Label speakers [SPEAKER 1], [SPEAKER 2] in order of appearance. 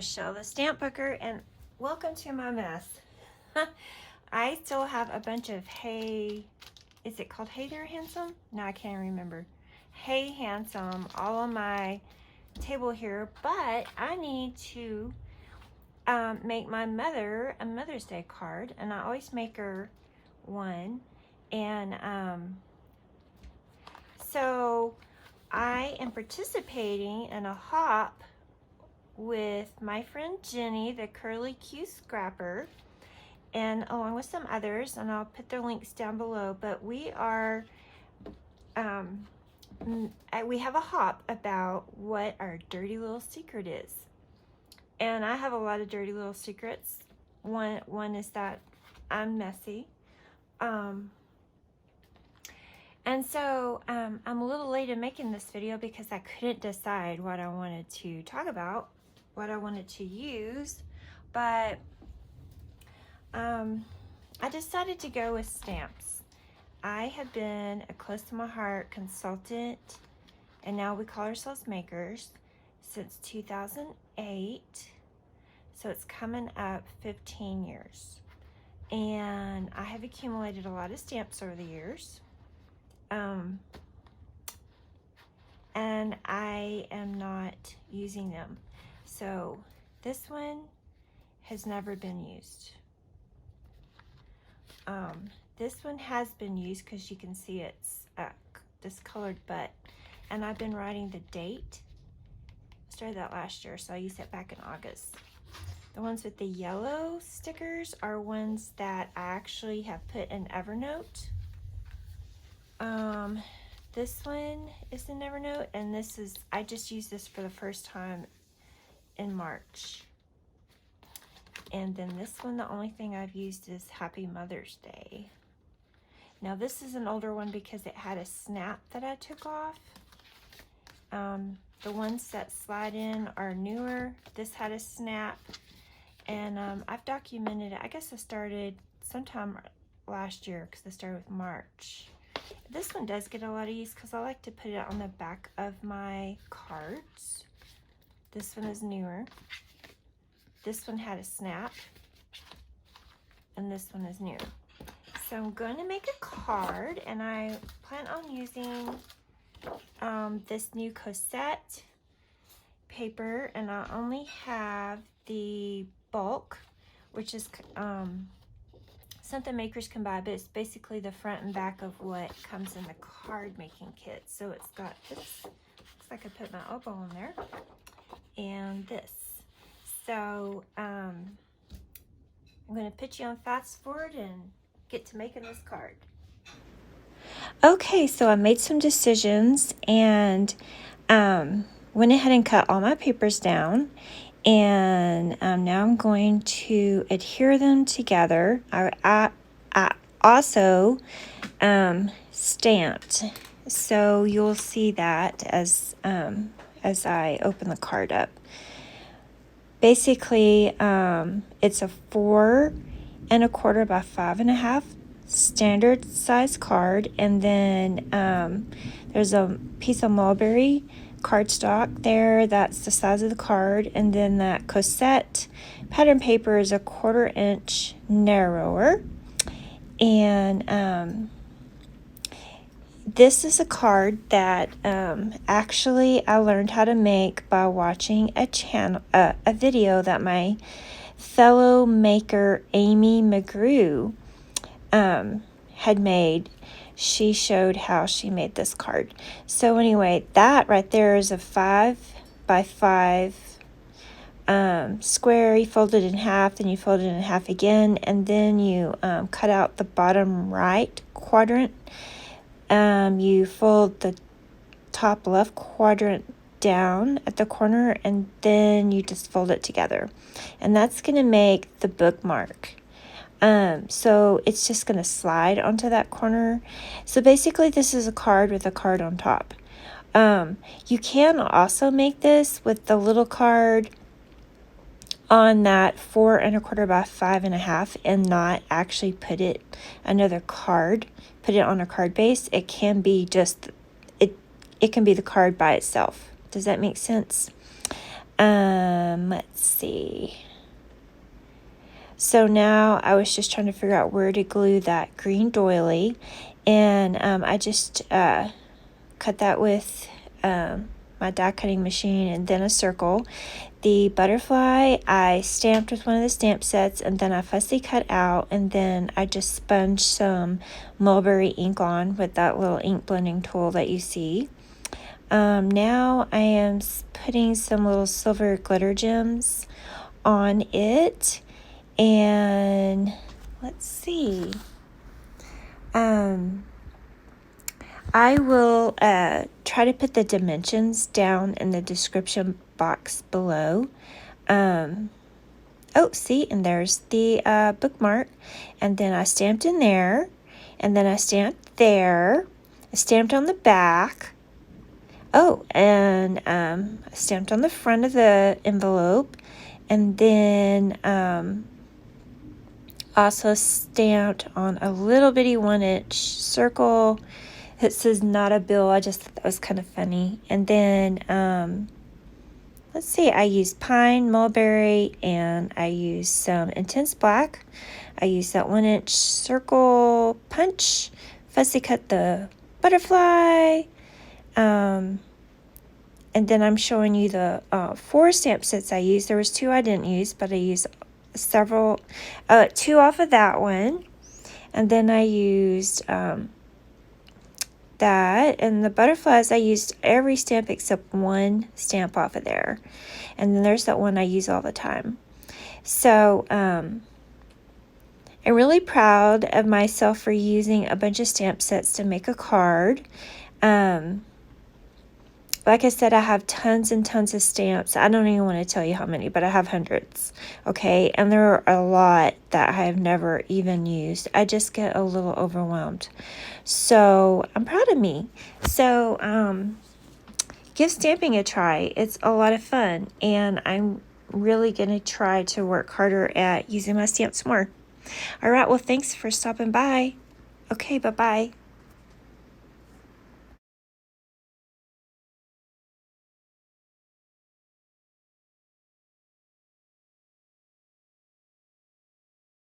[SPEAKER 1] Michelle the Stamp Booker, and welcome to my mess. I still have a bunch of Hey, is it called Hey There Handsome? No, I can't remember. Hey Handsome all on my table here, but I need to make my mother a Mother's Day card, and I always make her one. And so I am participating in a hop with my friend Jenny, the CurlyQScrapper, and along with some others, and I'll put their links down below. But we are we have a hop about what our dirty little secret is, and I have a lot of dirty little secrets. One is that I'm messy, and so I'm a little late in making this video because I couldn't decide what I wanted to talk about, what I wanted to use, but I decided to go with stamps. I have been a close to my heart consultant, and now we call ourselves makers, since 2008. So it's coming up 15 years. And I have accumulated a lot of stamps over the years. And I am not using them. So this one has never been used. This one has been used because you can see it's discolored, and I've been writing the date. I started that last year, so I used it back in August. The ones with the yellow stickers are ones that I actually have put in Evernote. This one is in Evernote, and this is, I just used this for the first time in March. And then this one, the only thing I've used is Happy Mother's Day. Now this is an older one because it had a snap that I took off. The ones that slide in are newer. This had a snap, and I've documented it. I guess I started sometime last year because I started with March. This one does get a lot of use because I like to put it on the back of my cards. This one is newer. This one had a snap, and this one is new. So I'm going to make a card, and I plan on using this new Cosette paper, and I only have the bulk, which is something makers can buy, but it's basically the front and back of what comes in the card making kit. So it's got this, looks like I put my elbow on there, and this. So I'm going to put you on fast forward and get to making this card. Okay, so I made some decisions and went ahead and cut all my papers down, and now I'm going to adhere them together. I also stamped, so you'll see that as I open the card up. Basically, it's a 4 1/4 by 5 1/2 standard size card, and then there's a piece of Mulberry cardstock there that's the size of the card, and then that Cosette pattern paper is a 1/4 inch narrower, and this is a card that actually I learned how to make by watching a video that my fellow maker Amy McGrew had made. She showed how she made this card. So anyway, that right there is a 5 by 5 square. You fold it in half, then you fold it in half again, and then you cut out the bottom right quadrant. You fold the top left quadrant down at the corner, and then you just fold it together, and that's going to make the bookmark. So it's just going to slide onto that corner. So basically this is a card with a card on top. You can also make this with the little card on that 4 1/4 by 5 1/2 and not actually put it another card, put it on a card base. It can be just, it can be the card by itself. Does that make sense? Let's see. So now I was just trying to figure out where to glue that green doily, and I just cut that with my die cutting machine and then a circle. The butterfly I stamped with one of the stamp sets, and then I fussy cut out, and then I just sponged some Mulberry ink on with that little ink blending tool that you see. Now I am putting some little silver glitter gems on it, and let's see. I will try to put the dimensions down in the description box below. Oh, see, and there's the bookmark, and then I stamped in there, and then I stamped there. I stamped on the back. Oh, and I stamped on the front of the envelope, and then also stamped on a little bitty 1-inch circle. It says not a bill. I just thought that was kind of funny. And then let's see, I used pine, mulberry, and I used some intense black. I used that 1-inch circle punch, fussy cut the butterfly, and then I'm showing you the 4 stamp sets I used. There was 2 I didn't use, but I used several, 2 off of that one, and then I used that, and the butterflies I used every stamp except 1 stamp off of there, and then there's that one I use all the time. So I'm really proud of myself for using a bunch of stamp sets to make a card. Like I said, I have tons and tons of stamps. I don't even want to tell you how many, but I have hundreds, okay? And there are a lot that I have never even used. I just get a little overwhelmed. So I'm proud of me. So give stamping a try. It's a lot of fun, and I'm really going to try to work harder at using my stamps more. All right, well, thanks for stopping by. Okay, bye-bye.